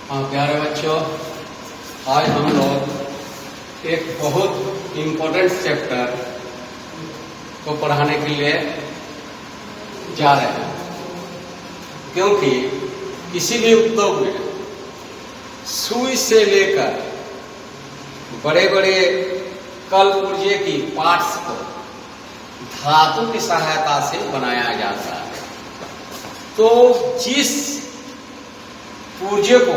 हाँ प्यारे बच्चों, आज हम लोग एक बहुत इम्पोर्टेंट चैप्टर को पढ़ाने के लिए जा रहे हैं, क्योंकि किसी भी उद्योग में सुई से लेकर बड़े बड़े कल पुर्जे की पार्ट्स को धातु की सहायता से बनाया जाता है। तो जिस पुर्जे को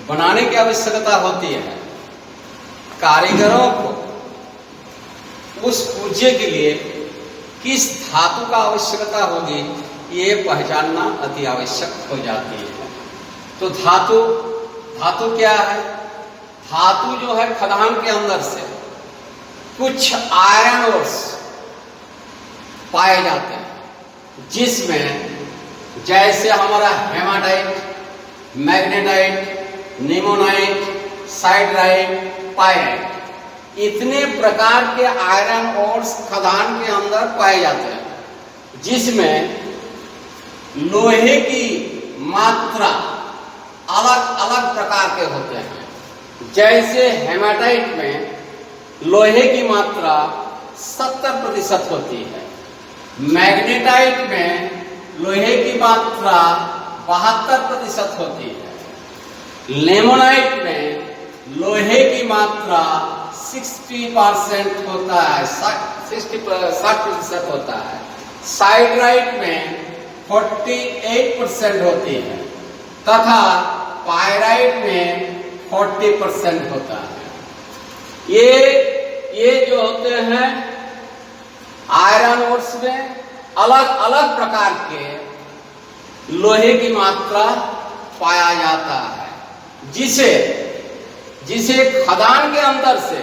बनाने की आवश्यकता होती है, कारीगरों को उस पुर्जे के लिए किस धातु का आवश्यकता होगी, ये पहचानना अति आवश्यक हो जाती है। तो धातु क्या है? धातु जो है खदान के अंदर से कुछ आयरन ओर्स पाए जाते हैं, जिसमें जैसे हमारा हेमाटाइट, मैग्नेटाइट, निमोनाइट, साइडराइट, पायराइट, इतने प्रकार के आयरन ओर्स खदान के अंदर पाए जाते हैं, जिसमें लोहे की मात्रा अलग अलग प्रकार के होते हैं। जैसे हेमाटाइट में लोहे की मात्रा 70% होती है, मैग्नेटाइट में लोहे की मात्रा 72% होती है, लेमोनाइट में लोहे की मात्रा 60% होता है, 60% होता है, साइडराइट में 48% होती है तथा पायराइट में 40% होता है। ये जो होते हैं आयरन ओर्स में अलग अलग प्रकार के लोहे की मात्रा पाया जाता है, जिसे खदान के अंदर से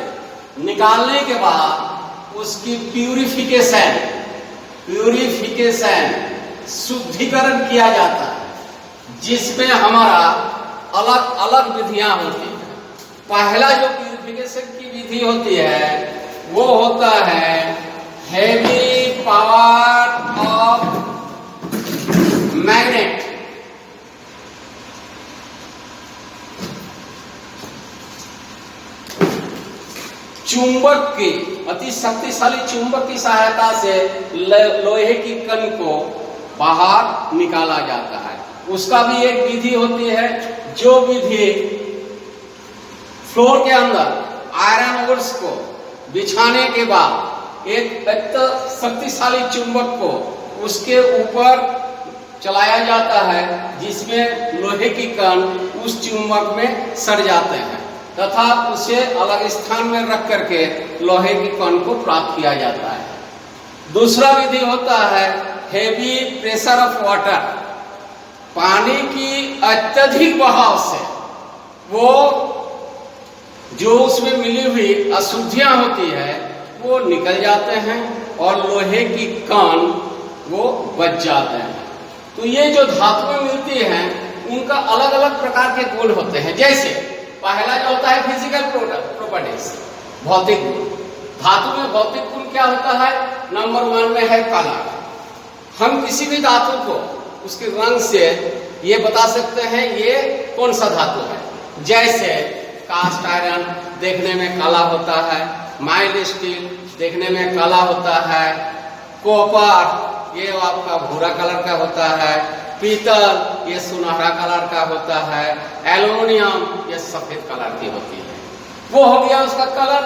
निकालने के बाद उसकी प्यूरिफिकेशन शुद्धिकरण किया जाता है, जिसमें हमारा अलग अलग विधियां होती हैं। पहला जो प्यूरिफिकेशन की विधि होती है वो होता है हेवी पावर ऑफ मैग्नेट। चुंबक की अति शक्तिशाली चुंबक की सहायता से लोहे की कण को बाहर निकाला जाता है। उसका भी एक विधि होती है, जो विधि फ्लोर के अंदर आयरन ओर्स को बिछाने के बाद एक शक्तिशाली चुंबक को उसके ऊपर चलाया जाता है, जिसमें लोहे की कण उस चुंबक में सड़ जाते हैं तथा उसे अलग स्थान में रख करके लोहे की कण को प्राप्त किया जाता है। दूसरा विधि होता है हेवी प्रेशर ऑफ वाटर। पानी की अत्यधिक बहाव से वो जो उसमें मिली हुई अशुद्धियां होती है वो निकल जाते हैं और लोहे की कण वो बच जाते हैं। तो ये जो धातुएं मिलती हैं उनका अलग अलग प्रकार के गुण होते हैं। जैसे पहला जो होता है फिजिकल प्रॉपर्टीज, भौतिक गुण। धातु में भौतिक गुण क्या होता है? नंबर 1 में है कलर। हम किसी भी धातु को उसके रंग से ये बता सकते हैं ये कौन सा धातु है। जैसे कास्ट आयरन देखने में काला होता है, माइल्ड स्टील देखने में काला होता है, कॉपर ये आपका भूरा कलर का होता है, पीतल ये सुनहरा कलर का होता है, एल्युमिनियम ये सफेद कलर की होती है। वो हो गया उसका कलर।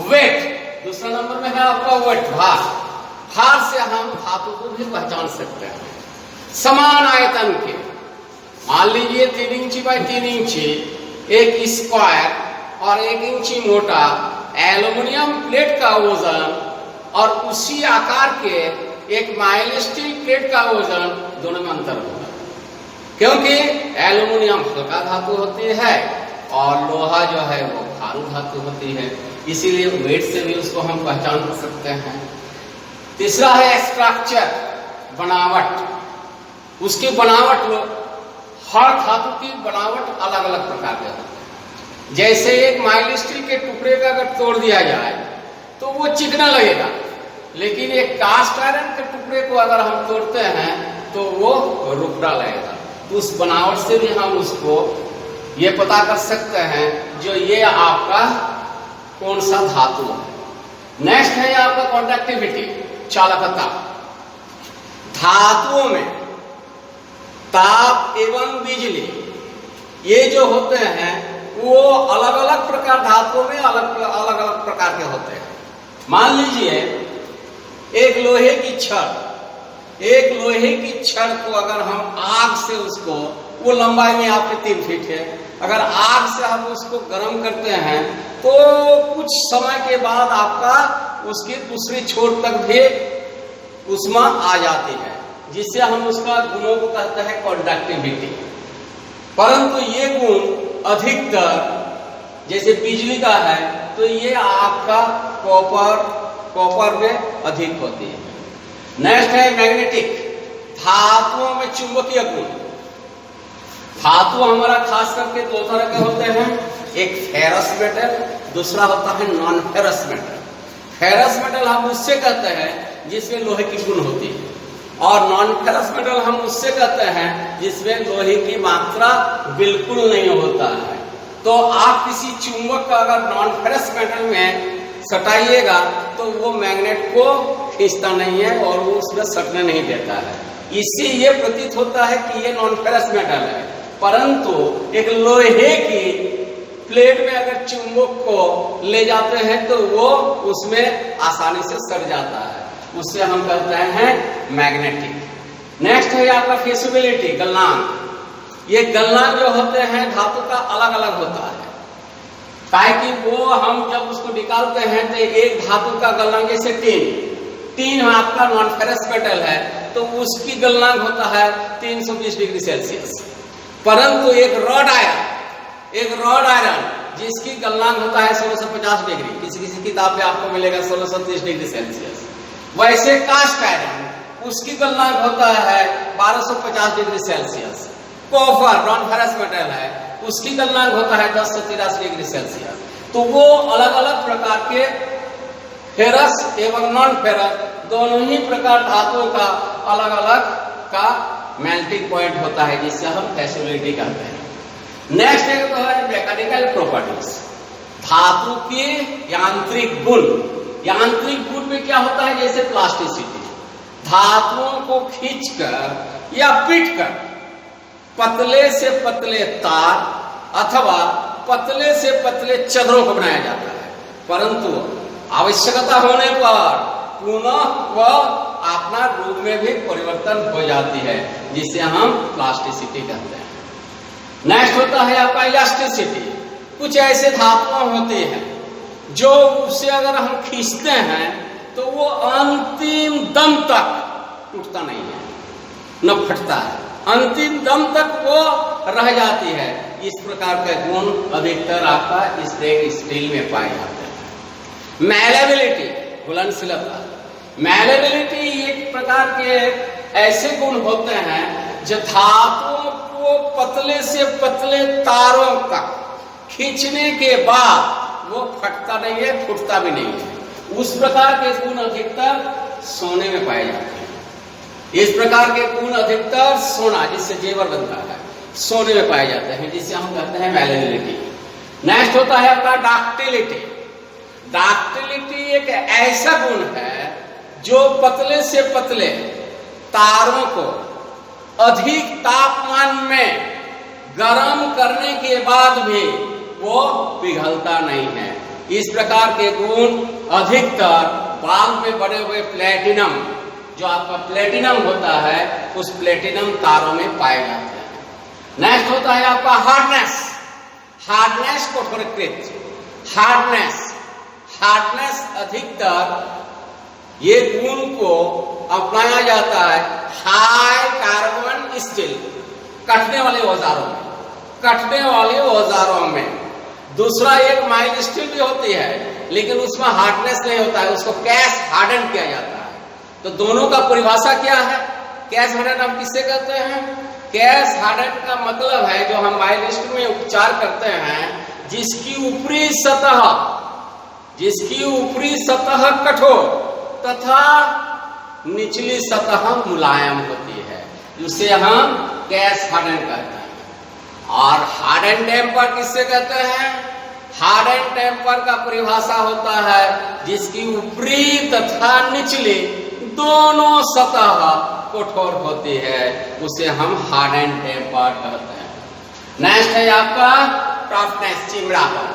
वेट दूसरा नंबर में है आपका वेट, भार से हम धातु को भी पहचान सकते हैं। समान आयतन के, मान लीजिए 3 इंची बाय 3 इंची एक स्क्वायर और 1 इंची मोटा एल्युमिनियम प्लेट का वजन और उसी आकार के एक माइल्ड स्टील प्लेट का वजन दोनों में अंतर होगा, क्योंकि एल्युमिनियम हल्का धातु होती है और लोहा जो है वो भारी धातु होती है, इसीलिए वेट से भी उसको हम पहचान सकते हैं। तीसरा है स्ट्रक्चर, बनावट। उसकी बनावट, हर धातु की बनावट अलग अलग प्रकार के होती है। जैसे एक माइल्ड स्टील के टुकड़े का अगर तोड़ दिया जाए तो वो चिकना लगेगा, लेकिन एक कास्ट आयरन के टुकड़े को अगर हम तोड़ते हैं तो वो रुपड़ा लगेगा। तो उस बनावट से भी हम उसको ये पता कर सकते हैं जो ये आपका कौन सा धातु है। नेक्स्ट है आपका कॉन्डक्टिविटी, चालकता। धातुओं में ताप एवं बिजली ये जो होते हैं वो अलग अलग प्रकार धातुओं में अलग अलग प्रकार के होते हैं। मान लीजिए एक लोहे की छड़ को अगर हम आग से उसको, वो लंबाई में आपके 3 फीट है, अगर आग से हम उसको गर्म करते हैं तो कुछ समय के बाद आपका उसकी दूसरी छोर तक भी उष्मा आ जाती है, जिससे हम उसका गुणों को कहते हैं कॉन्डक्टिविटी। परंतु ये गुण अधिकतर जैसे बिजली का है तो ये आपका कॉपर में अधिक होती है। नेक्स्ट है मैग्नेटिक, धातुओं में चुंबकीय गुण। धातु हमारा खास करके 2 तरह के होते हैं, एक फेरस मेटल, दूसरा होता है non ferrous metal. Ferrous metal हम उससे कहते हैं जिसमें लोहे की गुण होती है, और नॉन फेरस मेटल हम उससे कहते हैं जिसमें लोहे की मात्रा बिल्कुल नहीं होता है। तो आप किसी चुंबक का अगर नॉन फेरस मेटल में सटाइएगा तो वो मैग्नेट को खींचता नहीं है और वो उसमें सटने नहीं देता है। इससे ये प्रतीत होता है कि ये नॉन फेरस मेटल है। परंतु एक लोहे की प्लेट में अगर चुंबक को ले जाते हैं तो वो उसमें आसानी से सट जाता है, उससे हम कहते हैं मैग्नेटिक। नेक्स्ट है आपका फिजिबिलिटी, गलनांक। ये गलनांक जो होते हैं धातु का अलग अलग होता है, ताकि वो हम जब उसको निकालते हैं तो एक धातु का गलनांक जैसे टीन आपका नॉन फेरस मेटल है तो उसकी गलनांक होता है 320 डिग्री सेल्सियस। परंतु एक रॉड आयरन जिसकी गलनांक होता है 1650 डिग्री, किसी किताब में आपको मिलेगा 1630 डिग्री सेल्सियस। वैसे कास्ट आयरन उसकी गलनांक होता है 1250 degree Celsius. Copper non ferrous metal है, उसकी गलनांक होता है 10 से 83 डिग्री सेल्सियस। तो वो अलग अलग प्रकार के फेरस एवं नॉन फेरस दोनों ही प्रकार धातुओं का अलग अलग का मेल्टिंग पॉइंट होता है, जिससे हम फ्लेक्सिबिलिटी कहते हैं। नेक्स्ट है मैकेनिकल प्रॉपर्टीज, धातु के यांत्रिक गुण। यांत्रिक गुण में क्या होता है, जैसे प्लास्टिसिटी, धातुओं को खींचकर या पीटकर पतले से पतले तार अथवा पतले से पतले चदरों को बनाया जाता है। परंतु आवश्यकता होने पर पुनः वह अपना रूप में भी परिवर्तन हो जाती है, जिसे हम प्लास्टिसिटी कहते हैं। नेक्स्ट होता है आपका इलास्टिसिटी। कुछ ऐसे धातुएं होती हैं जो उससे अगर हम खींचते हैं तो वो अंतिम दम तक टूटता नहीं है, न फटता है, अंतिम दम तक वो रह जाती है। इस प्रकार के गुण अधिकतर आपका स्टील में पाए जाते हैं। मैलेबिलिटी, घुलनशीलता। मैलेबिलिटी एक प्रकार के ऐसे गुण होते हैं जो धातुओं को पतले से पतले तारों तक खींचने के बाद वो फटता नहीं है, फूटता भी नहीं है। उस प्रकार के गुण अधिकतर सोने में पाए जाते हैं। इस प्रकार के गुण अधिकतर सोना, जिससे जेवर बनता है, सोने में पाए जाते हैं, जिसे हम कहते हैं मैलेबिलिटी। नेक्स्ट होता है आपका डक्टिलिटी। डक्टिलिटी एक ऐसा गुण है जो पतले से पतले तारों को अधिक तापमान में गर्म करने के बाद भी वो पिघलता नहीं है। इस प्रकार के गुण अधिकतर बाद में बड़े हुए प्लेटिनम, जो आपका प्लेटिनम होता है, उस प्लेटिनम तारों में पाए जाते हैं। नेक्स्ट होता है आपका हार्डनेस। हार्डनेस को प्रकृत हार्डनेस अधिकतर ये गुण को अपनाया जाता है हाई कार्बन स्टील, कटने वाले औजारों में। दूसरा एक माइल्ड स्टील भी होती है, लेकिन उसमें हार्डनेस नहीं होता है, उसको कैस्ट हार्डन किया जाता है। तो दोनों का परिभाषा क्या है? कैस्ट हार्डन हम किससे कहते हैं? कैस्ट हार्डन का मतलब है जो हम माइल्ड स्टील में उपचार करते हैं, जिसकी ऊपरी सतह कठोर तथा निचली सतह मुलायम होती है, जिसे हम कैस्ट हार्डन कहते हैं। और हार्ड हार्ड एंड टेम्पर किससे कहते हैं? हार्ड एंड टेम्पर का परिभाषा होता है जिसकी ऊपरी तथा निचली दोनों सतह कठोर होती है, उसे हम हार्ड एंड टेम्पर कहते हैं। नेक्स्ट है आपका टफनेस, चिमड़ापन।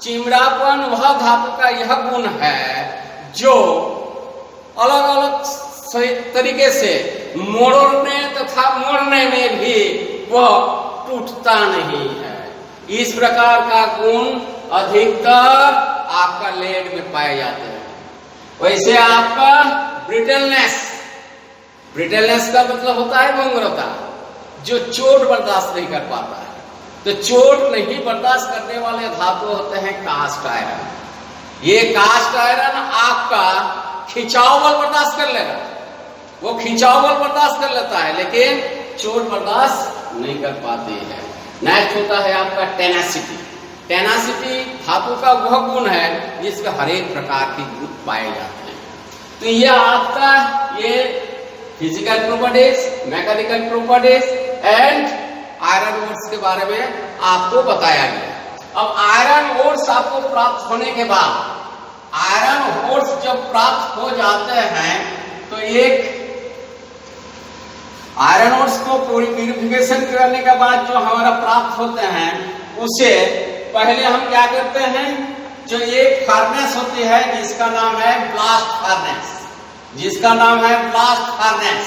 चिमड़ापन वह धातु का यह गुण है जो अलग अलग तरीके से मोड़ने तथा मोड़ने में भी वह टूटता नहीं है। इस प्रकार का गुण अधिकतर आपका लेड में पाए जाते हैं। वैसे आपका ब्रिटलनेस का मतलब होता है भंगुरता, जो चोट बर्दाश्त नहीं कर पाता है। तो चोट नहीं बर्दाश्त करने वाले धातु होते हैं कास्ट आयरन। ये कास्ट आयरन आपका खिंचाव बल बर्दाश्त कर लेगा, वो खिंचाव बल बर्दाश्त कर लेता है, लेकिन चोट बर्दाश्त नहीं कर पाती है। नेक्स्ट होता है आपका टेनासिटी। टेनासिटी धातु का वह गुण है जिसमें हर एक प्रकार के गुण पाए जाते हैं। तो ये आपका ये physical properties, mechanical properties and iron ores के बारे में आपको बताया गया। अब आयरन ओर्स आपको प्राप्त होने के बाद, आयरन ओर्स जब प्राप्त हो जाते हैं तो एक आयरन ओर्स को प्यूरिफिकेशन करने के बाद जो हमारा प्राप्त होते हैं, उसे पहले हम क्या करते हैं, जो एक फर्नेस होती है जिसका नाम है ब्लास्ट फर्नेस, जिसका नाम है ब्लास्ट फर्नेस।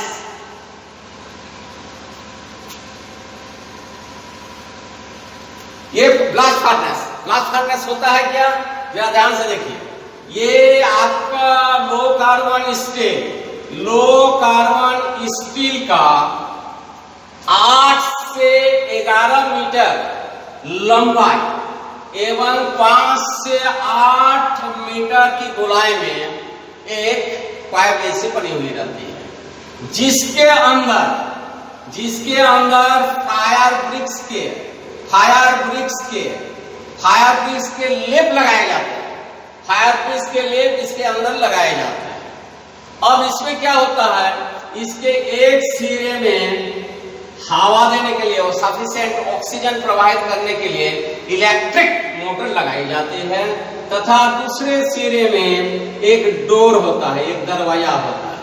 ये ब्लास्ट फर्नेस होता है क्या, जरा ध्यान से देखिए। ये आपका लो कार्बन स्टील का 8 से 11 मीटर लंबाई एवं 5 से 8 मीटर की गोलाई में एक पाइप ऐसे बनी हुई रहती है, जिसके अंदर फायर ब्रिक्स के लेप लगाए जाते हैं। फायर ब्रिक्स के लेप इसके अंदर लगाए जाते हैं। अब इसमें क्या होता है, इसके एक सिरे में हवा देने के लिए और सफिशिएंट ऑक्सीजन प्रवाहित करने के लिए इलेक्ट्रिक मोटर लगाई जाती है, तथा दूसरे सिरे में एक डोर होता है, एक दरवाजा होता है।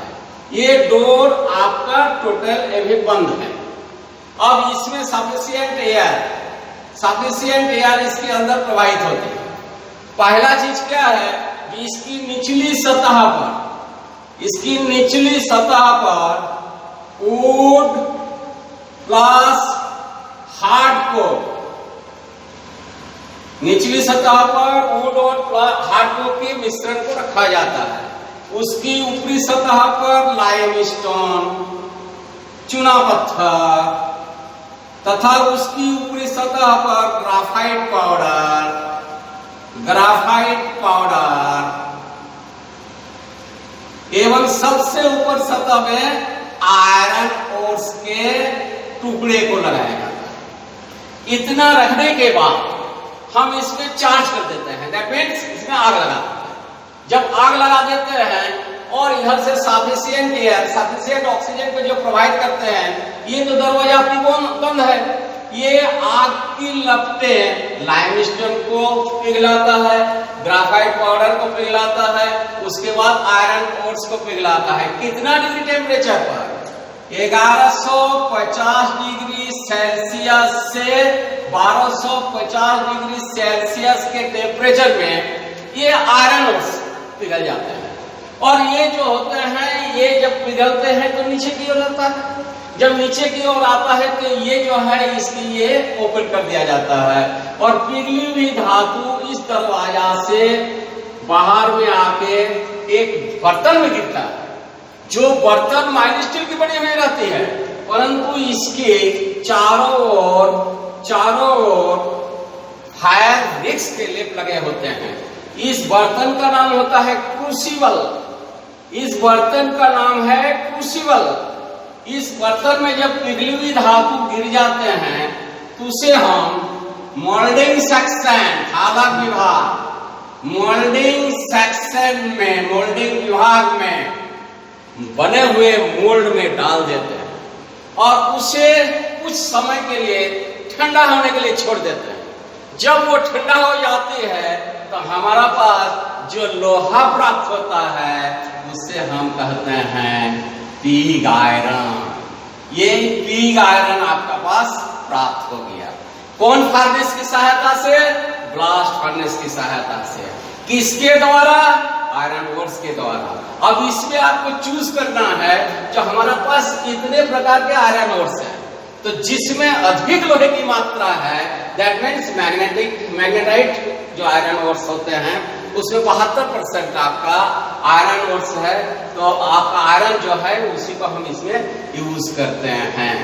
ये डोर आपका टोटल अभी बंद है। अब इसमें सफिशिएंट एयर इसके अंदर प्रवाहित होती है। पहला चीज क्या है कि इसकी निचली सतह पर वुड प्लस हार्डकोर, निचली सतह पर वुड और हार्डकोर के मिश्रण को रखा जाता है। उसकी ऊपरी सतह पर लाइमस्टोन, चूना पत्थर तथा उसकी ऊपरी सतह पर ग्राफाइट पाउडर एवं सबसे ऊपर सतह में आयरन ओर्स के टुकड़े को लगाया जाता है। इतना रखने के बाद हम इसमें चार्ज कर देते हैं, दैट मीन्स इसमें आग लगा देते हैं। जब आग लगा देते हैं और इधर से सफिशिएंट ऑक्सीजन को जो प्रोवाइड करते हैं, ये तो दरवाजा आपकी बंद है, ये आग की लपटें लाइमस्टोन को पिघलाता है, ग्राफाइट पाउडर को पिघलाता है, उसके बाद आयरन ओर्स को पिघलाता है। कितना डिग्री टेम्परेचर पर? 1150 डिग्री सेल्सियस से 1250 डिग्री सेल्सियस के टेम्परेचर में ये आयरन ओर्स पिघल जाते हैं। और ये जो होते हैं, ये जब पिघलते हैं तो नीचे की ओर आता है। जब नीचे की ओर आता है तो ये जो है इसकी ये ओपन कर दिया जाता है और पिघली हुई धातु इस दरवाजा से बाहर में आके एक बर्तन में गिरता है। जो बर्तन माइल्ड स्टील की बनी हुई रहती है, परंतु इसके चारों ओर फायर ब्रिक्स के लेप लगे होते हैं। इस बर्तन का नाम होता है क्रूसिबल। इस बर्तन में जब पिघली हुई धातु गिर जाते हैं तो उसे हम मोल्डिंग विभाग में बने हुए मोल्ड में डाल देते हैं। और उसे कुछ समय के लिए ठंडा होने के लिए छोड़ देते हैं। जब वो ठंडा हो जाती है तो हमारा पास जो लोहा प्राप्त होता है उससे हम कहते हैं पिग आयरन। ये पिग आयरन आपका पास प्राप्त हो गया। कौन फर्नेस की सहायता से? ब्लास्ट फर्नेस की सहायता से। किसके द्वारा? आयरन ओर्स के द्वारा। अब इसमें आपको चूज करना है, जो हमारे पास इतने प्रकार के आयरन ओर्स हैं, तो जिसमें अधिक लोहे की मात्रा है, दैट मीन्स मैग्नेटाइट जो आयरन ओर्स होते हैं उसमें 72% आपका आयरन ओर्स है, तो आपका आयरन जो है उसी को हम इसमें यूज करते हैं।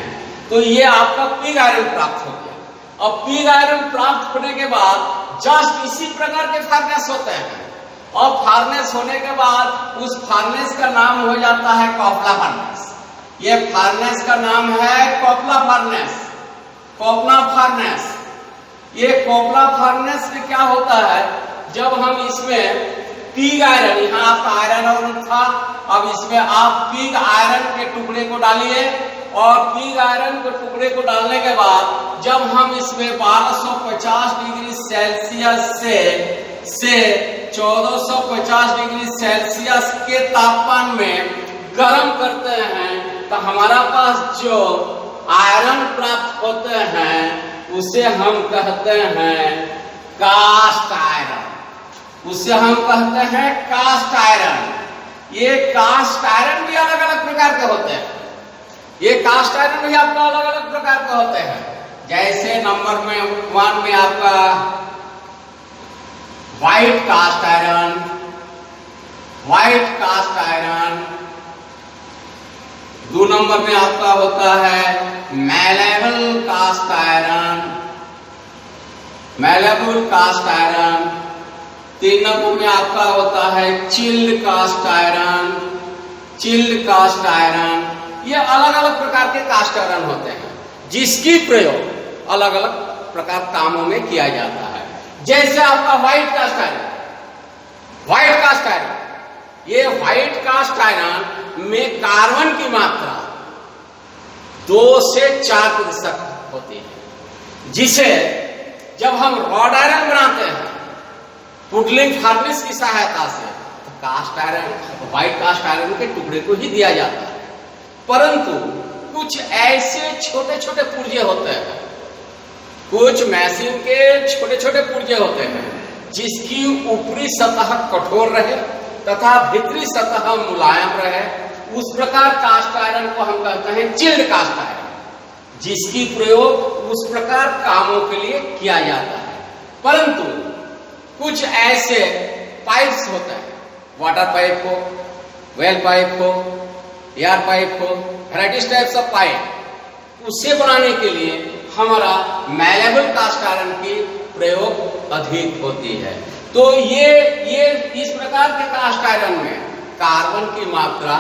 तो ये आपका पिग आयरन प्राप्त हो गया। अब पिग आयरन प्राप्त होने के बाद जस्ट इसी प्रकार के फर्नेस होते हैं, और फर्नेस होने के बाद उस फर्नेस का नाम हो जाता है कोपला फर्नेस। ये फर्नेस का नाम है कोपला फर्नेस, कोपला फर्नेस। ये कोपला फर्नेस में क्या होता है, जब हम इसमें पिग आयरन, यहाँ आपका आयरन और था, अब इसमें आप पिग आयरन के टुकड़े को डालिए, और पिग आयरन के टुकड़े को डालने के बाद जब हम इसमें 1250 डिग्री सेल्सियस से 1450 डिग्री सेल्सियस के तापमान में गर्म करते हैं, तो हमारा पास जो आयरन प्राप्त होते हैं उसे हम कहते हैं कास्ट आयरन। उसे हम कहते हैं कास्ट आयरन। ये कास्ट आयरन भी अलग अलग प्रकार के होते हैं। ये कास्ट आयरन भी आपका अलग अलग प्रकार के होते हैं। जैसे नंबर 1 में आपका white cast iron, white cast iron. 2 number में आपका होता है malleable cast iron, malleable cast iron. 3 number में आपका होता है chilled cast iron, chilled cast iron. ये अलग अलग प्रकार के कास्ट आयरन होते हैं, जिसकी प्रयोग अलग अलग प्रकार कामों में किया जाता है। जैसे आपका white cast iron, white cast iron, ये व्हाइट कास्ट आयरन में कार्बन की मात्रा 2 से 4% होती है, जिसे जब हम रॉड आयरन बनाते हैं पुडलिंग फर्नेस की सहायता से, तो cast iron, white cast iron के टुकड़े को ही दिया जाता है। परंतु कुछ ऐसे छोटे छोटे पुर्जे होते हैं, कुछ मशीन के छोटे छोटे पुर्जे होते हैं, जिसकी ऊपरी सतह कठोर रहे तथा भीतरी सतह मुलायम रहे। उस प्रकार कास्ट आयरन को हम कहते हैं चिल्ड कास्ट आयरन, जिसकी प्रयोग उस प्रकार कामों के लिए किया जाता है। परंतु कुछ ऐसे पाइप्स होते हैं, वाटर पाइप हो, वेल पाइप हो, एयर पाइप हो, वैराइटीज टाइप्स ऑफ पाइप, उसे बनाने के लिए हमारा मैलेबल कास्ट आयरन की प्रयोग अधिक होती है। तो ये इस प्रकार के कास्ट आयरन में कार्बन की मात्रा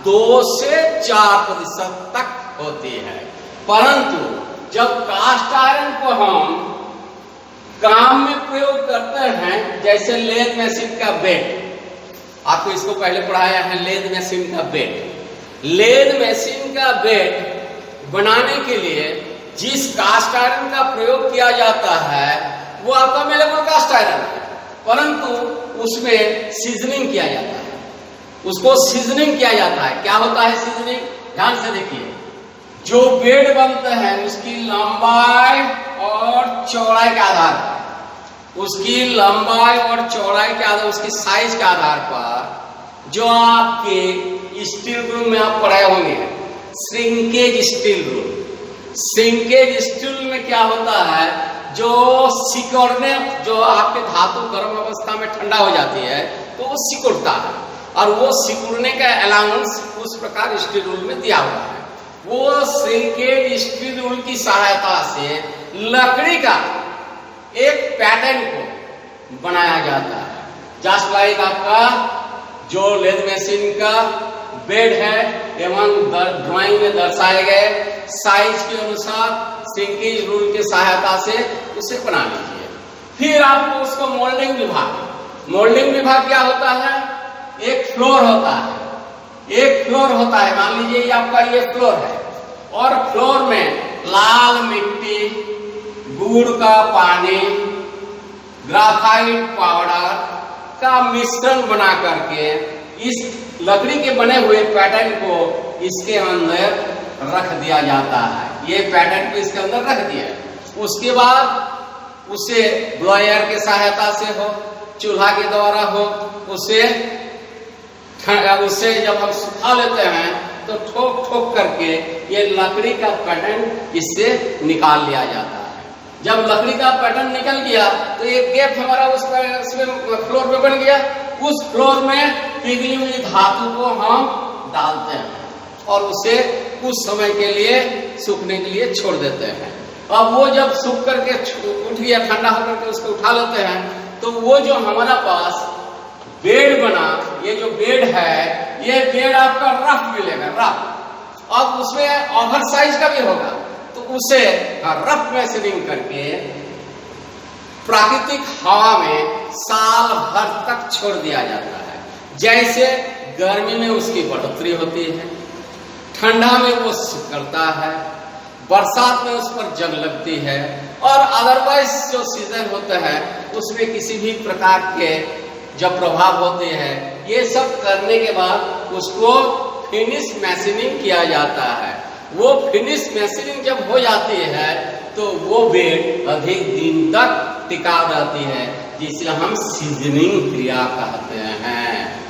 2 से 4% तक होती है। परंतु जब कास्ट आयरन को हम काम में प्रयोग करते हैं, जैसे लेद मशीन का बेड, आपको इसको पहले पढ़ाया है, लेद मशीन का बेड। लेद मशीन का बेड बनाने के लिए जिस कास्ट आयरन का प्रयोग किया जाता है वो आपका मैलेबल कास्ट आयरन है, परंतु उसमें सीजनिंग किया जाता है, उसको सीजनिंग किया जाता है। क्या होता है सीजनिंग? ध्यान से देखिए, जो बेड बनते हैं उसकी लंबाई और चौड़ाई के आधार पर, उसकी लंबाई और चौड़ाई के आधार, उसकी साइज के आधार पर, जो आपके स्टील रूल में आप पढ़ाए होंगे, shrinkage steel rule. Shrinkage steel में क्या होता है, जो सिकुड़ने, जो आपके धातु गर्म अवस्था में ठंडा हो जाती है तो वो सिकुड़ता है, और वो सिकुड़ने का अलाउंस उस प्रकार स्टील रूल में दिया हुआ है। वो श्रिंकेज स्टील रूल की सहायता से लकड़ी का एक पैटर्न को बनाया जाता है। जस्ट लाइक आपका जो लेद मशीन का बेड है एवं ड्राइंग में दर्शाए गए साइज के अनुसार श्रिंकेज रूल की सहायता से उसे बना लीजिए। फिर आपको उसको मोल्डिंग विभाग, मोल्डिंग विभाग क्या होता है, एक फ्लोर होता है, एक फ्लोर होता है। मान लीजिए ये आपका ये फ्लोर है, और फ्लोर में लाल मिट्टी, गुड़ का पानी, ग्राफाइट पाउडर का मिश्रण बना करके इस लकड़ी के बने हुए पैटर्न को इसके अंदर रख दिया जाता है। ये पैटर्न को इसके अंदर रख दिया, उसके बाद उसे ब्लोअर की सहायता से हो, चूल्हा के द्वारा हो, उसे जब हम सुखा लेते हैं तो ठोक ठोक करके ये लकड़ी का पैटर्न इससे निकाल लिया जाता है। जब लकड़ी का पैटर्न निकल गया तो एक गैप हमारा उसमें फ्लोर पे बन गया। उस फ्लोर में पिघली हुई धातु को हम डालते हैं और उसे कुछ समय के लिए सूखने के लिए छोड़ देते हैं। अब वो जब सूख करके उठ गया, ठंडा होकर के उसको उठा लेते हैं, तो वो जो हमारा पास बेड बना, ये जो बेड है, ये बेड आपका रफ मिलेगा, रफ। अब उसमें ओवर साइज का भी होगा, तो उसे रफ मैशनिंग करके प्राकृतिक हवा में साल भर तक छोड़ दिया जाता है। जैसे गर्मी में उसकी बढ़ोतरी होती है, ठंडा में वो सिकुड़ता है, बरसात में उस पर जंग लगती है, और अदरवाइज जो सीजन होता है उसमें किसी भी प्रकार के जब प्रभाव होते हैं, ये सब करने के बाद उसको फिनिश मैशनिंग किया जाता है। वो फिनिश मैशनिंग जब हो जाती है तो वो बेड अधिक दिन तक टिकाऊ रहती है, जिसे हम सीजनिंग क्रिया कहते हैं।